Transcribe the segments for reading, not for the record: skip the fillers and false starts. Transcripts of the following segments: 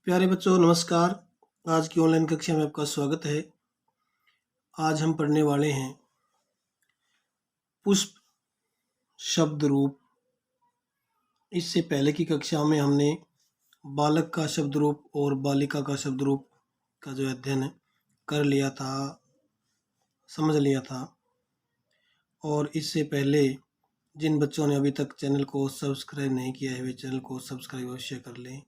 प्यारे बच्चों नमस्कार। आज की ऑनलाइन कक्षा में आपका स्वागत है। आज हम पढ़ने वाले हैं पुष्प शब्द रूप। इससे पहले की कक्षा में हमने बालक का शब्द रूप और बालिका का शब्द रूप का जो अध्ययन कर लिया था, समझ लिया था। और इससे पहले जिन बच्चों ने अभी तक चैनल को सब्सक्राइब नहीं किया है वे चैनल को सब्सक्राइब अवश्य कर लें।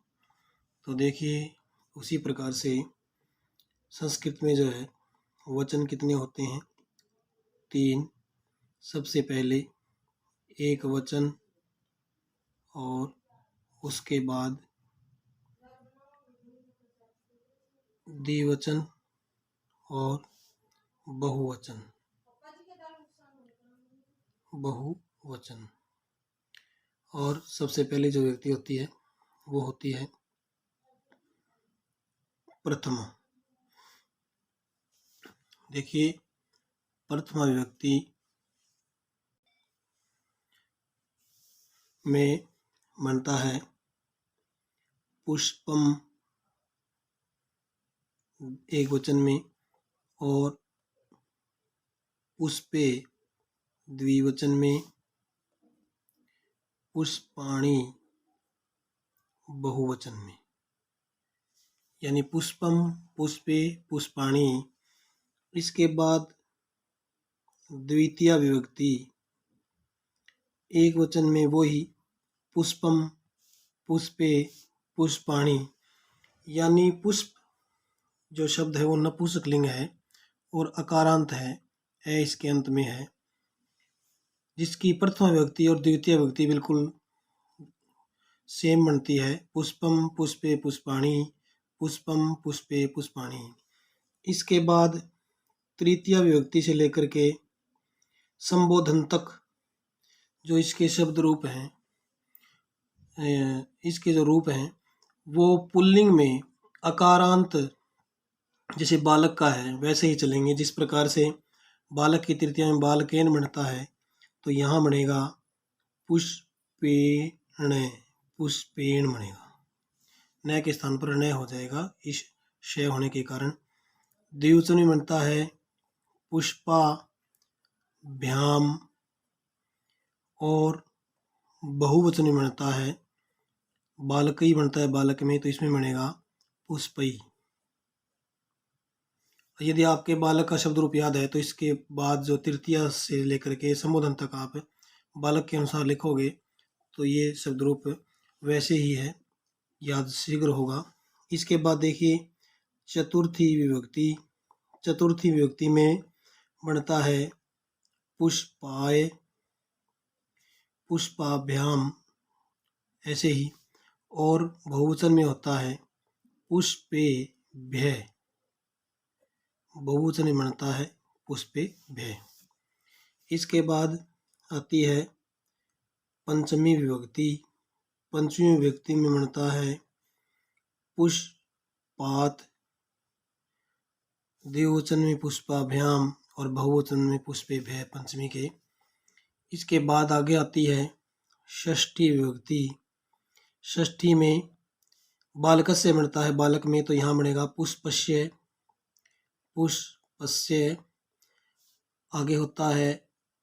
तो देखिए, उसी प्रकार से संस्कृत में जो है वचन कितने होते हैं? 3। सबसे पहले एक वचन और उसके बाद द्विवचन और बहुवचन। और सबसे पहले जो व्यक्ति होती है वो होती है प्रथमा। देखिए, प्रथमा विभक्ति में बनता है पुष्पम एक वचन में और पुष्पे द्विवचन में, पुष्पाणि बहुवचन में। यानी पुष्पम, पुष्पे, पुष्पाणि। इसके बाद द्वितीय विभक्ति एक वचन में वही पुष्पम, पुष्पे, पुष्पाणि। यानी पुष्प जो शब्द है वो नपुंसकलिंग है और अकारांत है, इसके अंत में है, जिसकी प्रथमा विभक्ति और द्वितीय विभक्ति बिल्कुल सेम बनती है। पुष्पम, पुष्पे, पुष्पाणि, पुष्पम, पुष्पे, पुष्पाणि। इसके बाद तृतीय विभक्ति से लेकर के संबोधन तक जो इसके शब्द रूप हैं, इसके जो रूप हैं वो पुल्लिंग में अकारांत, जैसे बालक का है वैसे ही चलेंगे। जिस प्रकार से बालक की तृतीया में बालकेन बनता है तो यहाँ बनेगा पुष्पेण, पुष्पेण बनेगा। न के स्थान पर न हो जाएगा इस शय होने के कारण। द्विवचन में बनता है पुष्पा भ्याम और बहुवचन में बनता है बालक ही बनता है बालक में, तो इसमें बनेगा पुष्पई। यदि आपके बालक का शब्द रूप याद है तो इसके बाद जो तृतीया से लेकर के संबोधन तक आप बालक के अनुसार लिखोगे तो ये शब्द रूप वैसे ही है, याद शीघ्र होगा। इसके बाद देखिए चतुर्थी विभक्ति। चतुर्थी विभक्ति में बनता है पुष्पाय, पुष्पाभ्याम, ऐसे ही। और बहुवचन में होता है पुष्पेभ्य, बहुवचन में बनता है पुष्पेभ्य। इसके बाद आती है पंचमी विभक्ति। पंचमी विभक्ति में बनता है पुष्पात, द्विवचन में पुष्पाभ्याम और बहुवचन में पुष्पेभ्य पंचमी के। इसके बाद आगे आती है षष्ठी विभक्ति। षष्ठी में बालक से बनता है बालक में, तो यहाँ बनेगा पुष्पस्य, पुष्पस्य। आगे होता है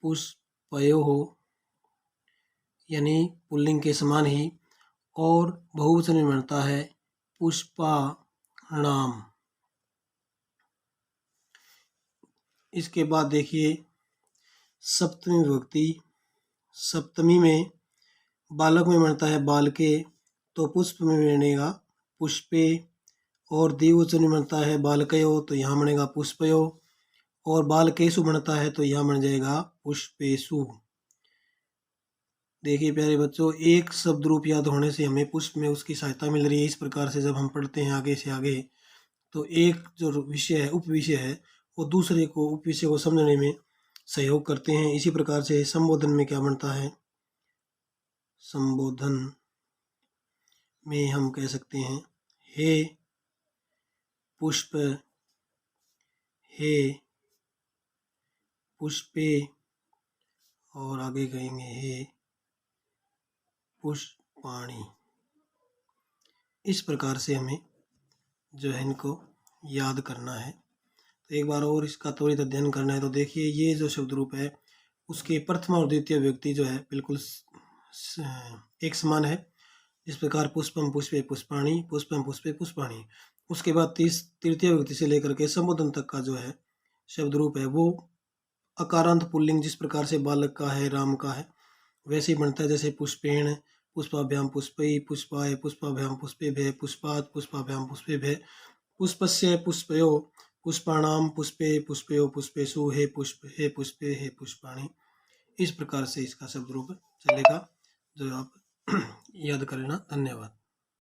पुष्पयोः, यानी पुल्लिंग के समान ही। और बहुवचन में बनता है पुष्पाणाम। इसके बाद देखिए सप्तमी विभक्ति। सप्तमी में बालक में बनता है बालके, तो पुष्प में बनेगा पुष्पे। और द्विवचन में बनता है बालकयो, तो यहाँ बनेगा पुष्पयो। और बालकेषु बनता है तो यहाँ बन जाएगा पुष्पेषु। देखिए प्यारे बच्चों, एक शब्द रूप याद होने से हमें पुष्प में उसकी सहायता मिल रही है। इस प्रकार से जब हम पढ़ते हैं आगे से आगे तो एक जो विषय है, उप विषय है, वो दूसरे को उप विषय को समझने में सहयोग करते हैं। इसी प्रकार से संबोधन में क्या बनता है? संबोधन में हम कह सकते हैं हे पुष्प, हे पुष्पे, और आगे कहेंगे हे पुष्पाणि। इस प्रकार से हमें जो है इनको याद करना है। तो एक बार और इसका त्वरित अध्ययन करना है। तो देखिए ये जो शब्द रूप है उसके प्रथम और द्वितीय व्यक्ति जो है बिल्कुल एक समान है। इस प्रकार पुष्पम पुष्पे पुष्पाणि, पुष्पम पुष्पे पुष्पाणि। उसके बाद तृतीय व्यक्ति से लेकर के संबोधन तक का जो है शब्द रूप है वो अकारांत पुल्लिंग जिस प्रकार से बालक का है, राम का है, वैसे ही बनता है। जैसे पुष्पेण, पुष्पाभ्याम पुष्पै, पुष्पाय, पुष्पाभ्याम पुष्पेभ्य, पुष्पात्, पुष्पाभ्याम पुष्पेभ्य, पुष्पस्य पुष्पयो, पुष्पाणाम पुष्पे, पुष्पयो पुष्पेषु, हे पुष्प, हे पुष्पे, हे पुष्पाणि। इस प्रकार से इसका शब्द रूप चलेगा, जो आप याद कर लेना। धन्यवाद।